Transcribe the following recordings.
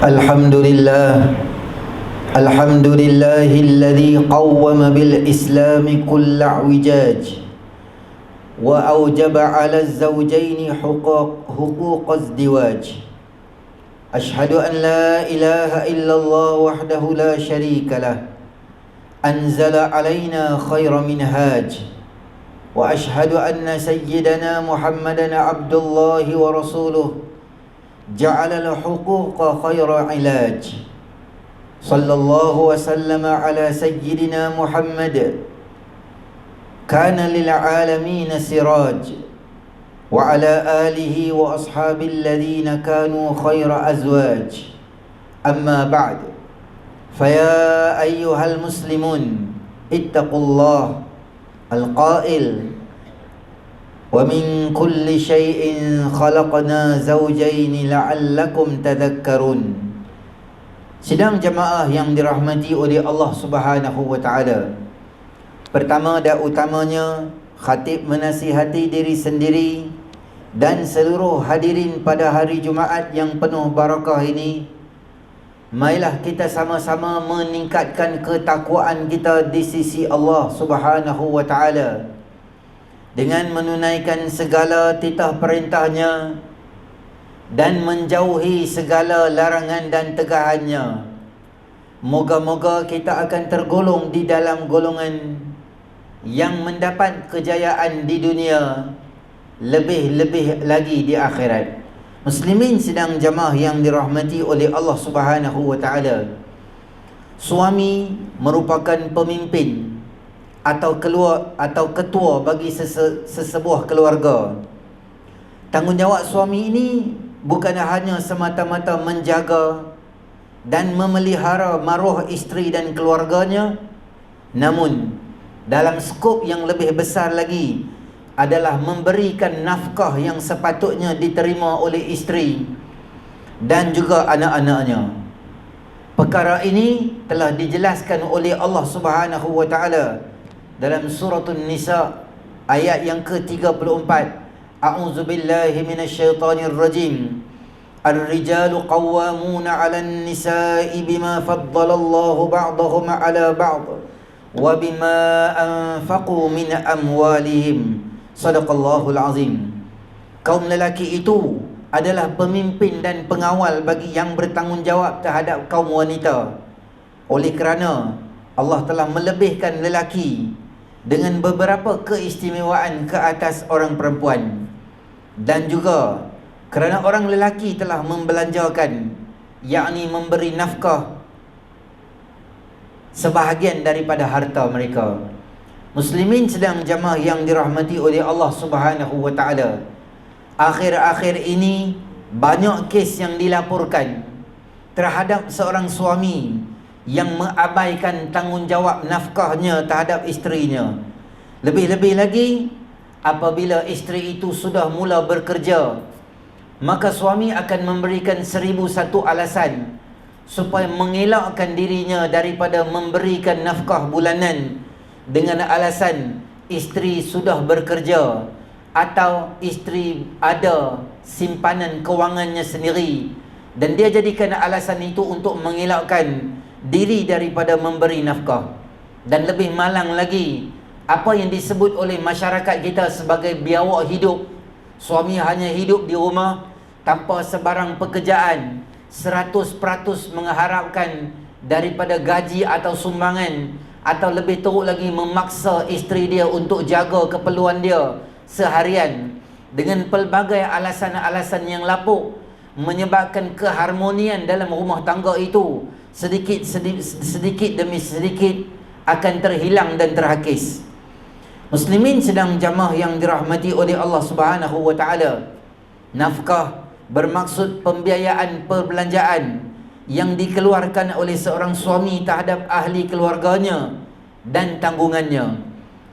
الحمد لله الحمد لله الذي قوم بالإسلام كل اعوجاج وأوجب على الزوجين حقوق ازدواج. أشهد أن لا إله إلا الله وحده لا شريك له أنزل علينا خير منهاج. وأشهد أن سيدنا محمدا عبد الله ورسوله جعل الحقوق خير علاج. صلى الله وسلم على سيدنا محمد كان للعالمين سراج، وعلى آله وأصحاب الذين كانوا خير أزواج. أما بعد، فيا أيها المسلمون اتقوا الله القائل: ومن كل شيء خلقنا زوجين لعلكم تذكرون. Sidang jemaah yang dirahmati oleh Allah Subhanahu wa taala. Pertama dan utamanya, khatib menasihati diri sendiri dan seluruh hadirin pada hari Jumaat yang penuh barakah ini. Marilah kita sama-sama meningkatkan ketakwaan kita di sisi Allah Subhanahu wa taala dengan menunaikan segala titah perintahnya dan menjauhi segala larangan dan tegahannya. Moga-moga kita akan tergolong di dalam golongan yang mendapat kejayaan di dunia, lebih-lebih lagi di akhirat. Muslimin sidang jamaah yang dirahmati oleh Allah Subhanahu wa taala. Suami merupakan pemimpin atau ketua bagi sesebuah keluarga. Tanggungjawab suami ini bukan hanya semata-mata menjaga dan memelihara maruah isteri dan keluarganya, namun dalam skop yang lebih besar lagi adalah memberikan nafkah yang sepatutnya diterima oleh isteri dan juga anak-anaknya. Perkara ini telah dijelaskan oleh Allah Subhanahu wa taala dalam surah An-Nisa ayat yang ke-34. A'udzu billahi minasyaitonir rajim. Ar-rijalu qawwamuna 'alan nisa'i bima faddalallahu ba'dahum 'ala ba'd wa bima anfaqu min amwalihim. Sadaqallahul azim. Kaum lelaki itu adalah pemimpin dan pengawal bagi yang bertanggungjawab terhadap kaum wanita. Oleh kerana Allah telah melebihkan lelaki dengan beberapa keistimewaan ke atas orang perempuan, dan juga kerana orang lelaki telah membelanjakan, yakni memberi nafkah sebahagian daripada harta mereka. Muslimin sedang jamaah yang dirahmati oleh Allah Subhanahu wa taala. Akhir-akhir ini banyak kes yang dilaporkan terhadap seorang suami yang mengabaikan tanggungjawab nafkahnya terhadap isterinya. Lebih-lebih lagi apabila isteri itu sudah mula bekerja, maka suami akan memberikan 1001 alasan supaya mengelakkan dirinya daripada memberikan nafkah bulanan, dengan alasan isteri sudah bekerja atau isteri ada simpanan kewangannya sendiri, dan dia jadikan alasan itu untuk mengelakkan diri daripada memberi nafkah. Dan lebih malang lagi, apa yang disebut oleh masyarakat kita sebagai biawak hidup. Suami hanya hidup di rumah tanpa sebarang pekerjaan, 100% mengharapkan daripada gaji atau sumbangan, atau lebih teruk lagi memaksa isteri dia untuk jaga keperluan dia seharian dengan pelbagai alasan-alasan yang lapuk, menyebabkan keharmonian dalam rumah tangga itu sedikit demi sedikit akan terhilang dan terhakis. Muslimin sedang jamaah yang dirahmati oleh Allah Subhanahu wa taala. Nafkah bermaksud pembiayaan perbelanjaan yang dikeluarkan oleh seorang suami terhadap ahli keluarganya dan tanggungannya,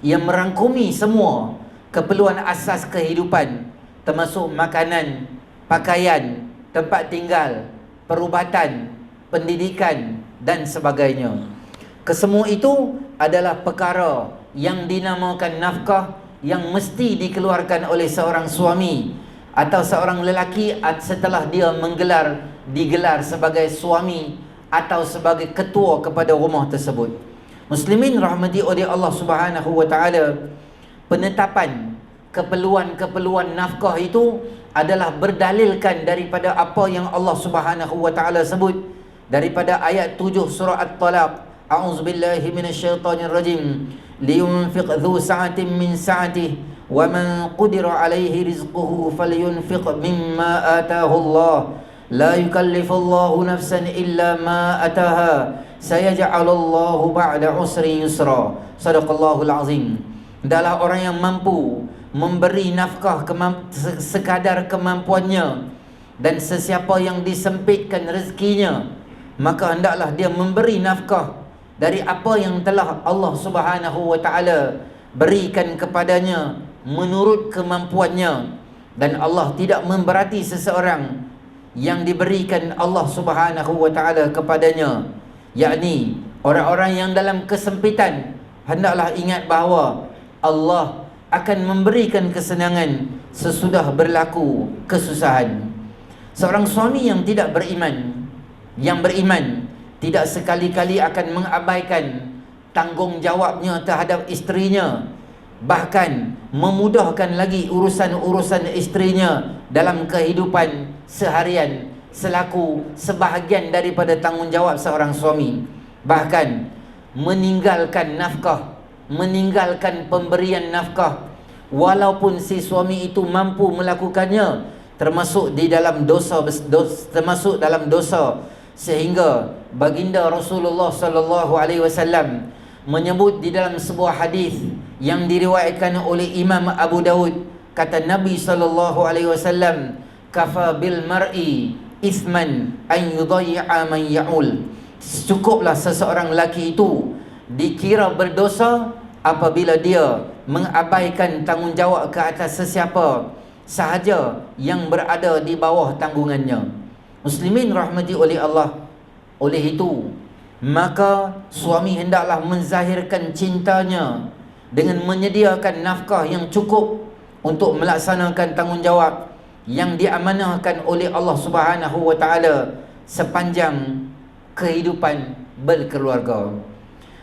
yang merangkumi semua keperluan asas kehidupan, termasuk makanan, pakaian, tempat tinggal, perubatan, pendidikan dan sebagainya. Kesemua itu adalah perkara yang dinamakan nafkah yang mesti dikeluarkan oleh seorang suami atau seorang lelaki setelah dia menggelar digelar sebagai suami atau sebagai ketua kepada rumah tersebut. Muslimin rahmati oleh Allah Subhanahu wa taala, penetapan keperluan-keperluan nafkah itu adalah berdalilkan daripada apa yang Allah Subhanahu wa taala sebut daripada ayat 7 surah At-Talaq. A'udzubillahi minasyaitonirrajim. Liyunfiq dhu sa'atin min sa'atihi wa man qudira 'alaihi rizquhu falyunfiq mimma ataahu Allah. La yukallifullahu nafsan illa ma ataha. Sayaj'alullahu ba'da usri yusra. Shadaqallahul azim. Adalah orang yang mampu memberi nafkah sekadar kemampuannya, dan sesiapa yang disempitkan rezekinya, maka hendaklah dia memberi nafkah dari apa yang telah Allah Subhanahu wa taala berikan kepadanya menurut kemampuannya. Dan Allah tidak memberati seseorang yang diberikan Allah Subhanahu wa taala kepadanya, yakni orang-orang yang dalam kesempitan, hendaklah ingat bahawa Allah akan memberikan kesenangan sesudah berlaku kesusahan. Seorang suami yang tidak beriman, yang beriman tidak sekali-kali akan mengabaikan tanggungjawabnya terhadap isterinya, bahkan memudahkan lagi urusan-urusan isterinya dalam kehidupan seharian selaku sebahagian daripada tanggungjawab seorang suami. Bahkan meninggalkan nafkah, meninggalkan pemberian nafkah walaupun si suami itu mampu melakukannya, termasuk di dalam termasuk dalam dosa, sehingga baginda Rasulullah sallallahu alaihi wasallam menyebut di dalam sebuah hadis yang diriwayatkan oleh Imam Abu Daud, kata Nabi sallallahu alaihi wasallam, kafa bil mar'i ithman an yudayya man ya'ul. Cukuplah seseorang lelaki itu dikira berdosa apabila dia mengabaikan tanggungjawab ke atas sesiapa sahaja yang berada di bawah tanggungannya. Muslimin rahmati oleh Allah, oleh itu maka suami hendaklah menzahirkan cintanya dengan menyediakan nafkah yang cukup untuk melaksanakan tanggungjawab yang diamanahkan oleh Allah Subhanahu wa taala sepanjang kehidupan berkeluarga.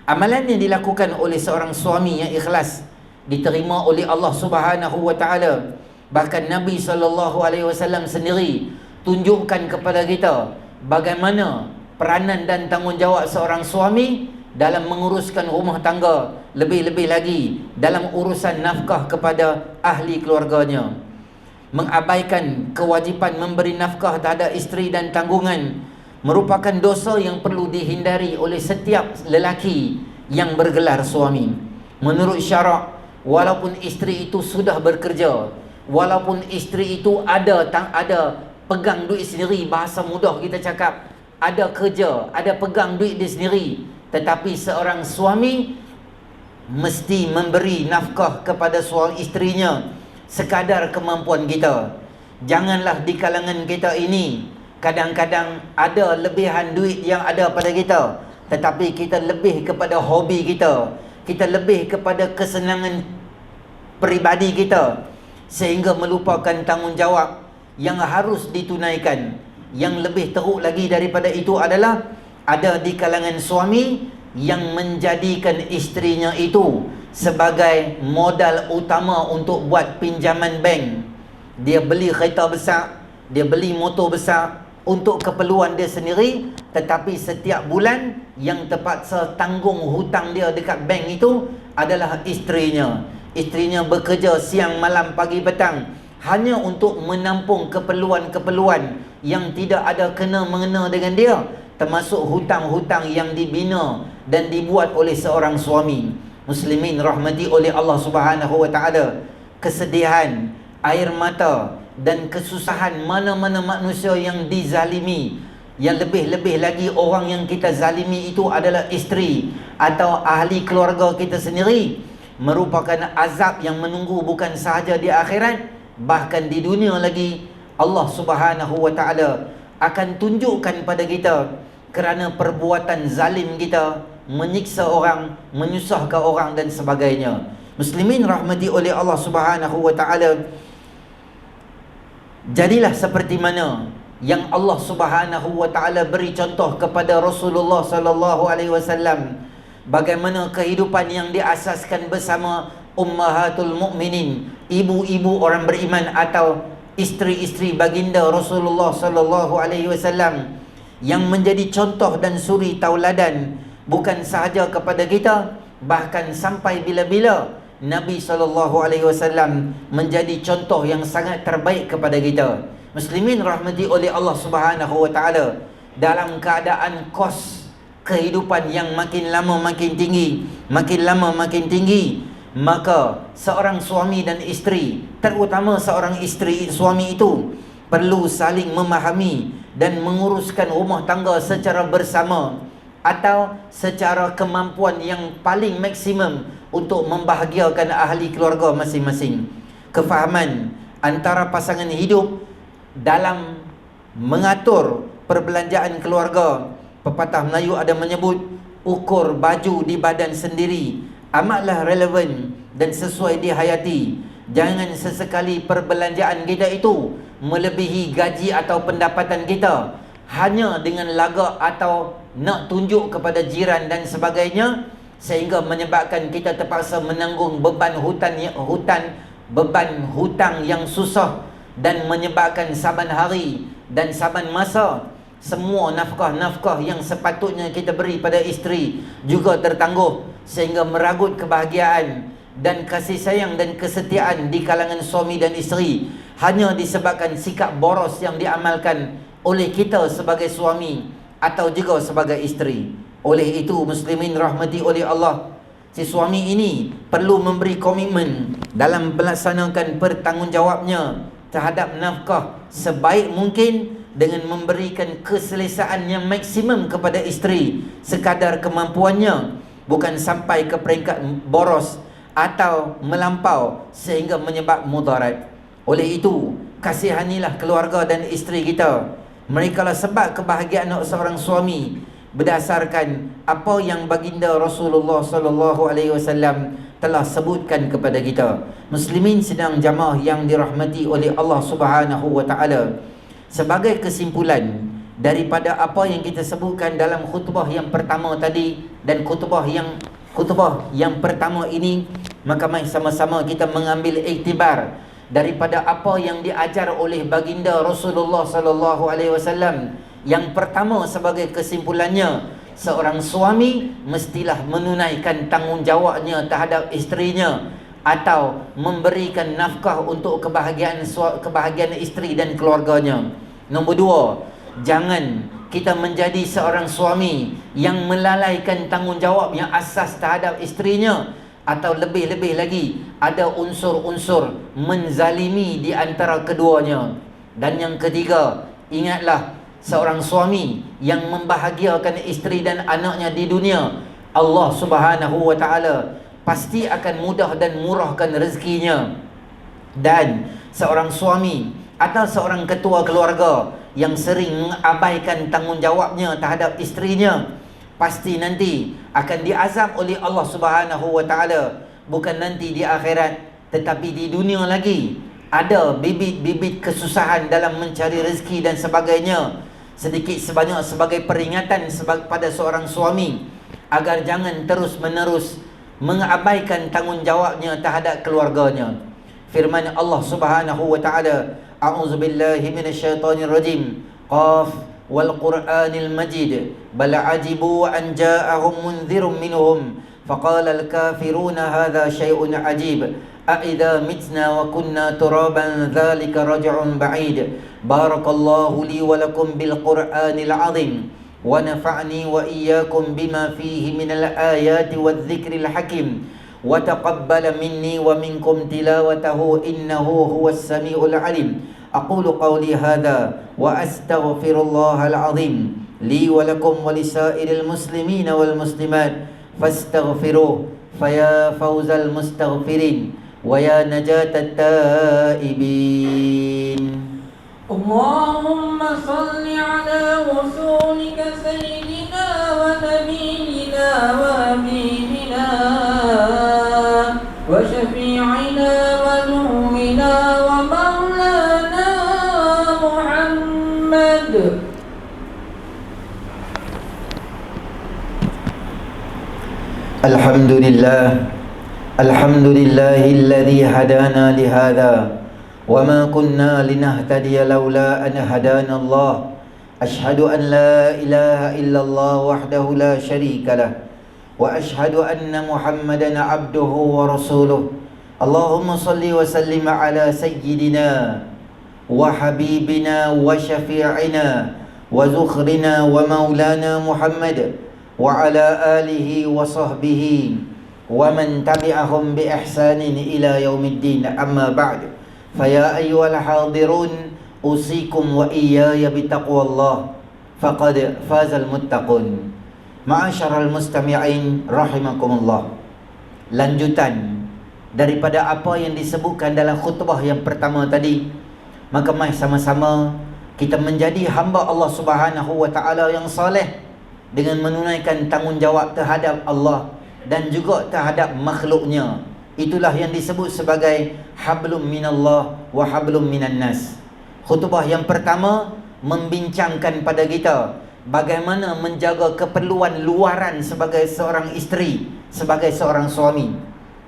Amalan yang dilakukan oleh seorang suami yang ikhlas diterima oleh Allah Subhanahu wa taala. Bahkan Nabi sallallahu alaihi wasallam sendiri tunjukkan kepada kita bagaimana peranan dan tanggungjawab seorang suami dalam menguruskan rumah tangga, lebih-lebih lagi dalam urusan nafkah kepada ahli keluarganya. Mengabaikan kewajipan memberi nafkah terhadap isteri dan tanggungan merupakan dosa yang perlu dihindari oleh setiap lelaki yang bergelar suami. Menurut syarak, walaupun isteri itu sudah bekerja, walaupun isteri itu ada pegang duit sendiri, bahasa mudah kita cakap, ada kerja, ada pegang duit dia sendiri, tetapi seorang suami mesti memberi nafkah kepada suami isterinya sekadar kemampuan kita. Janganlah di kalangan kita ini kadang-kadang ada lebihan duit yang ada pada kita, tetapi kita lebih kepada hobi kita, kita lebih kepada kesenangan peribadi kita, sehingga melupakan tanggungjawab yang harus ditunaikan. Yang lebih teruk lagi daripada itu adalah ada di kalangan suami yang menjadikan isterinya itu sebagai modal utama untuk buat pinjaman bank. Dia beli kereta besar, dia beli motor besar untuk keperluan dia sendiri, tetapi setiap bulan yang terpaksa tanggung hutang dia dekat bank itu adalah isterinya. Isterinya bekerja siang, malam, pagi, petang hanya untuk menampung keperluan-keperluan yang tidak ada kena-mengena dengan dia, termasuk hutang-hutang yang dibina dan dibuat oleh seorang suami. Muslimin rahmati oleh Allah Subhanahu wa taala, kesedihan, air mata dan kesusahan mana-mana manusia yang dizalimi, yang lebih-lebih lagi orang yang kita zalimi itu adalah isteri atau ahli keluarga kita sendiri, merupakan azab yang menunggu bukan sahaja di akhirat, bahkan di dunia lagi. Allah Subhanahu wa taala akan tunjukkan pada kita kerana perbuatan zalim kita, menyiksa orang, menyusahkan orang dan sebagainya. Muslimin rahmati oleh Allah Subhanahu wa taala, jadilah seperti mana yang Allah Subhanahu wa taala beri contoh kepada Rasulullah sallallahu alaihi wasallam, bagaimana kehidupan yang diasaskan bersama ummahatul mukminin, ibu-ibu orang beriman atau isteri-isteri baginda Rasulullah sallallahu alaihi wasallam, yang menjadi contoh dan suri tauladan bukan sahaja kepada kita, bahkan sampai bila-bila Nabi SAW menjadi contoh yang sangat terbaik kepada kita. Muslimin rahmati oleh Allah Subhanahu wa taala, dalam keadaan kos kehidupan yang makin lama makin tinggi, makin lama makin tinggi, maka seorang suami dan isteri, terutama seorang isteri suami itu, perlu saling memahami dan menguruskan rumah tangga secara bersama atau secara kemampuan yang paling maksimum untuk membahagiakan ahli keluarga masing-masing. Kefahaman antara pasangan hidup dalam mengatur perbelanjaan keluarga. Pepatah Melayu ada menyebut, ukur baju di badan sendiri, amatlah relevan dan sesuai dihayati. Jangan sesekali perbelanjaan kita itu melebihi gaji atau pendapatan kita hanya dengan lagak atau nak tunjuk kepada jiran dan sebagainya, sehingga menyebabkan kita terpaksa menanggung beban beban hutang yang susah, dan menyebabkan saban hari dan saban masa semua nafkah-nafkah yang sepatutnya kita beri pada isteri juga tertangguh, sehingga meragut kebahagiaan dan kasih sayang dan kesetiaan di kalangan suami dan isteri hanya disebabkan sikap boros yang diamalkan oleh kita sebagai suami atau juga sebagai isteri. Oleh itu, muslimin rahmati oleh Allah, si suami ini perlu memberi komitmen dalam melaksanakan pertanggungjawabnya terhadap nafkah sebaik mungkin, dengan memberikan keselesaan yang maksimum kepada isteri sekadar kemampuannya, bukan sampai ke peringkat boros atau melampau sehingga menyebab mudarat. Oleh itu, kasihanilah keluarga dan isteri kita. Mereka lah sebab kebahagiaan seorang suami, berdasarkan apa yang baginda Rasulullah sallallahu alaihi wasallam telah sebutkan kepada kita. Muslimin sedang jamaah yang dirahmati oleh Allah Subhanahu wa taala, sebagai kesimpulan daripada apa yang kita sebutkan dalam khutbah yang pertama tadi dan khutbah yang pertama ini, maka mari sama-sama kita mengambil iktibar daripada apa yang diajar oleh baginda Rasulullah sallallahu alaihi wasallam. Yang pertama, sebagai kesimpulannya, seorang suami mestilah menunaikan tanggungjawabnya terhadap isterinya atau memberikan nafkah untuk kebahagiaan isteri dan keluarganya. Nombor dua, jangan kita menjadi seorang suami yang melalaikan tanggungjawab yang asas terhadap isterinya, atau lebih-lebih lagi ada unsur-unsur menzalimi di antara keduanya. Dan yang ketiga, ingatlah, seorang suami yang membahagiakan isteri dan anaknya di dunia, Allah Subhanahu wa taala pasti akan mudah dan murahkan rezekinya. Dan seorang suami atau seorang ketua keluarga yang sering mengabaikan tanggungjawabnya terhadap isterinya, pasti nanti akan diazab oleh Allah Subhanahu wa taala, bukan nanti di akhirat tetapi di dunia lagi. Ada bibit-bibit kesusahan dalam mencari rezeki dan sebagainya, sedikit sebanyak sebagai peringatan pada seorang suami agar jangan terus-menerus mengabaikan tanggungjawabnya terhadap keluarganya. Firman Allah Subhanahu wa taala, a'udzubillahi minasyaitonirrajim, qaf wal qur'anil majid bal ajibu an ja'ahum munzirun minhum faqala al kafiruna hadha syai'un ajib a idza mitna wa kunna turaban dzalika raj'un ba'id. Barakallahu li wa lakum bil qur'anil azim wa nafa'ni wa iyyakum bima fihi minal ayati wadh-dhikril hakim wa taqabbal minni wa minkum tilawatahu innahu huwas samiul alim. Aqulu qawli hadha wa astaghfirullahal azim li wa lakum wa lisairil muslimina wal muslimat fastaghfiruh faya fawzal mustaghfirin wa ya najatat taibin. Allahumma salli ala rasulika sayyidina wa nabiyyina wa habibina wa syafi'ina wa nuhmina wa maulana Muhammad Alhamdulillah. Alhamdulillahilladzi hadana lihada wa ma kunna linahtadiya laula an hadana Allah. Ashhadu an la ilaha illallah wahdahu la syarika lah wa ashhadu anna Muhammadan abduhu wa rasuluh. Allahumma salli wa sallim ala sayyidina wa habibina wa syafi'ina wa zukhrina wa maulana Muhammad wa ala alihi wa sahbihi wa man tabi'ahum bi ihsanin ila yaumiddin. Amma ba'd. Faya ayyuhal hadirun, usikum wa iyaya bitaqwallah, faqad fazal muttaqun. Ma'asyaral mustami'in rahimakumullah. Lanjutan daripada apa yang disebutkan dalam khutbah yang pertama tadi, maka mari sama-sama kita menjadi hamba Allah Subhanahu wa taala yang soleh dengan menunaikan tanggungjawab terhadap Allah dan juga terhadap makhluknya. Itulah yang disebut sebagai hablum minallah wa hablum minan nas. Khutbah yang pertama membincangkan pada kita bagaimana menjaga keperluan luaran sebagai seorang isteri, sebagai seorang suami.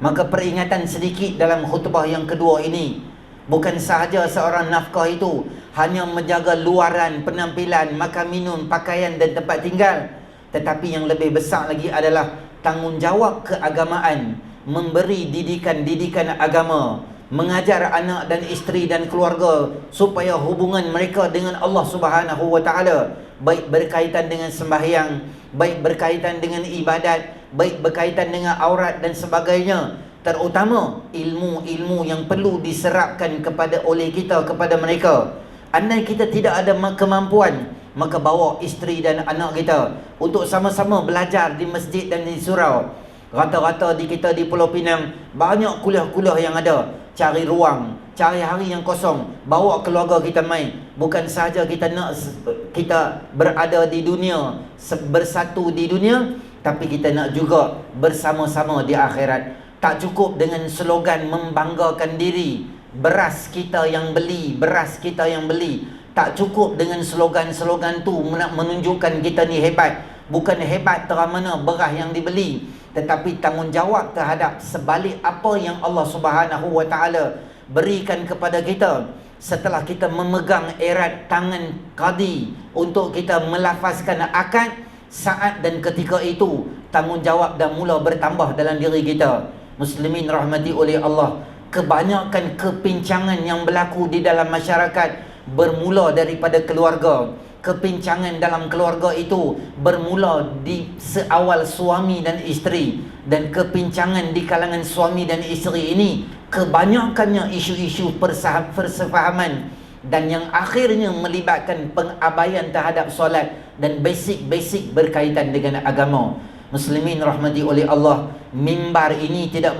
Maka peringatan sedikit dalam khutbah yang kedua ini, bukan sahaja seorang nafkah itu hanya menjaga luaran, penampilan, makan minum, pakaian dan tempat tinggal, tetapi yang lebih besar lagi adalah tanggungjawab keagamaan, memberi didikan agama, mengajar anak dan isteri dan keluarga supaya hubungan mereka dengan Allah Subhanahu wa taala, baik berkaitan dengan sembahyang, baik berkaitan dengan ibadat, baik berkaitan dengan aurat dan sebagainya, terutama ilmu-ilmu yang perlu diserapkan oleh kita kepada mereka. Andai kita tidak ada kemampuan, maka bawa isteri dan anak kita untuk sama-sama belajar di masjid dan di surau. Rata-rata di kita di Pulau Pinang banyak kuliah-kuliah yang ada. Cari ruang, cari hari yang kosong, bawa keluarga kita main. Bukan sahaja kita nak kita berada di dunia, bersatu di dunia, tapi kita nak juga bersama-sama di akhirat. Tak cukup dengan slogan membanggakan diri, beras kita yang beli, beras kita yang beli. Tak cukup dengan slogan-slogan tu nak menunjukkan kita ni hebat. Bukan hebat terang mana beras yang dibeli, tetapi tanggungjawab terhadap sebalik apa yang Allah Subhanahu wa taala berikan kepada kita setelah kita memegang erat tangan qadi untuk kita melafazkan akad. Saat dan ketika itu tanggungjawab dah mula bertambah dalam diri kita. Muslimin rahmati oleh Allah, kebanyakan kepincangan yang berlaku di dalam masyarakat bermula daripada keluarga. Kepincangan dalam keluarga itu bermula di seawal suami dan isteri, dan kepincangan di kalangan suami dan isteri ini kebanyakannya isu-isu persefahaman dan yang akhirnya melibatkan pengabaian terhadap solat dan basic-basic berkaitan dengan agama. Muslimin rahmati oleh Allah, mimbar ini tidak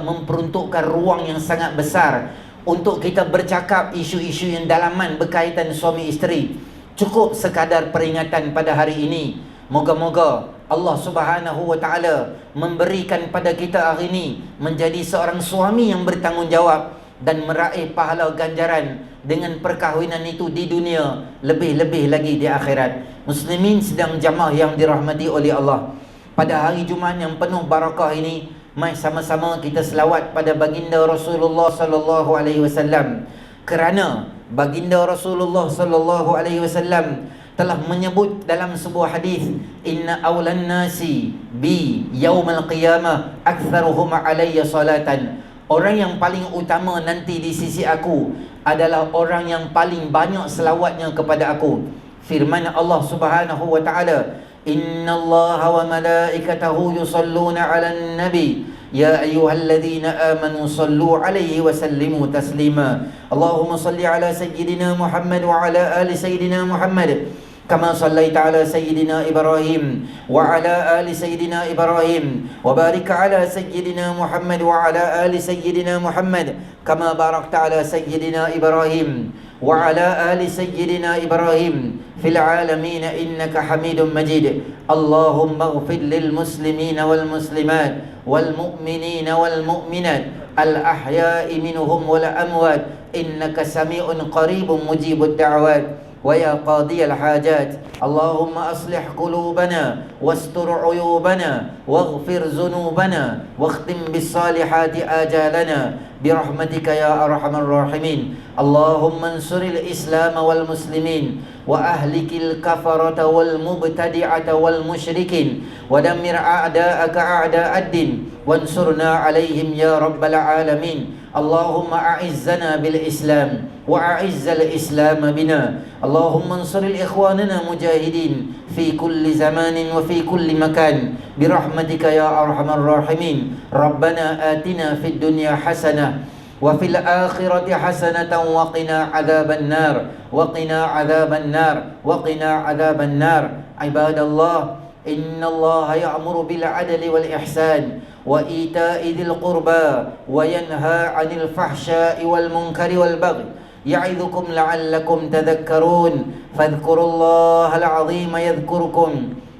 memperuntukkan ruang yang sangat besar untuk kita bercakap isu-isu yang dalaman berkaitan suami isteri. Cukup sekadar peringatan pada hari ini. Moga-moga Allah Subhanahu wa taala memberikan pada kita hari ini menjadi seorang suami yang bertanggungjawab dan meraih pahala ganjaran dengan perkahwinan itu di dunia, lebih-lebih lagi di akhirat. Muslimin sedang jamaah yang dirahmati oleh Allah, pada hari Jumaat yang penuh barakah ini, mari sama-sama kita selawat pada baginda Rasulullah sallallahu alaihi wasallam, kerana baginda Rasulullah sallallahu alaihi wasallam telah menyebut dalam sebuah hadis, inna awlan nasi bi yaumal qiyamah aktsaruhum alayya salatan. Orang yang paling utama nanti di sisi aku adalah orang yang paling banyak selawatnya kepada aku. Firman Allah Subhanahu wa taala, innallaha wa malaikatahu yusalluna 'alan nabi ya ayyuhalladzina amanu sallu 'alaihi wa sallimu taslima. Allahumma salli 'ala sayyidina Muhammad wa 'ala ali sayyidina Muhammad kama sallaita 'ala sayyidina Ibrahim wa 'ala ali sayyidina Ibrahim wa barik 'ala sayyidina Muhammad wa 'ala ali sayyidina Muhammad kama barakta 'ala sayyidina Ibrahim wa 'ala ali sayyidina Ibrahim fil 'alamin innaka Hamidum Majid. Allahumma ighfir lil muslimina wal muslimat wal mu'minina wal mu'minat al ahya'i minhum wal amwat innaka sami'un qaribun mujibud da'wat. ويا قاضي الحاجات. اللهم أصلح قلوبنا واستر عيوبنا واغفر ذنوبنا واختم بالصالحات آجالنا برحمتك يا أرحم الراحمين. اللهم انصر الإسلام والمسلمين وأهلك الكفرة والمبتدعة والمشركين ودمر أعداءك أعداء الدين وانصرنا عليهم يا رب العالمين. اللهم أعزنا بالإسلام وأعز الإسلام بنا. اللهم انصر الإخواننا مجاهدين في كل زمان وفي كل مكان برحمتك يا أرحم الراحمين. ربنا آتنا في الدنيا حسنة وفي الآخرة حسنة وقنا عذاب النار وقنا عذاب النار وقنا عذاب النار. عباد الله، إن الله يأمر بالعدل والإحسان وإيتاء ذي القربى وينهى عن الفحشاء والمنكر والبغي يعظكم لعلكم تذكرون. فاذكروا الله العظيم يذكركم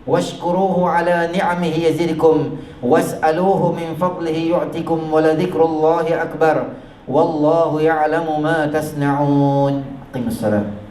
واشكروه على نعمه يزدكم واسألوه من فضله يعطكم ولذكر الله أكبر والله يعلم ما تصنعون. أقم الصلاة.